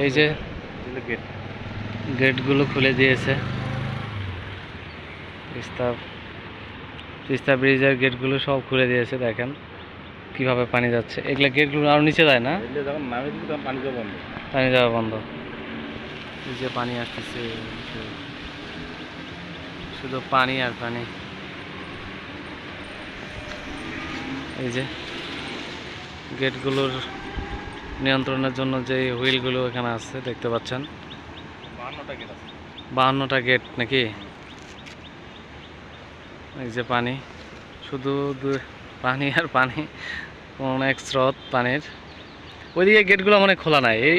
এই যে গেটগুলো খুলে দিয়েছে তিস্তা ব্রিজের গেটগুলো সব খুলে দিয়েছে। দেখেন কিভাবে পানি যাচ্ছে। এগুলা গেটগুলো আরো নিচে যায় না, পানি যাওয়া বন্ধ। এই যে পানি আসতেছে, শুধু পানি আর পানি। এই যে গেটগুলোর নিয়ন্ত্রণের জন্য যে হুইলগুলো এখানে আছে দেখতে পাচ্ছেন, 52টা গেট নাকি। এই যে পানি, শুধু পানি আর পানি, অনেক স্রোত পানির। ওইদিকে গেটগুলো মানে খোলা নাই, এই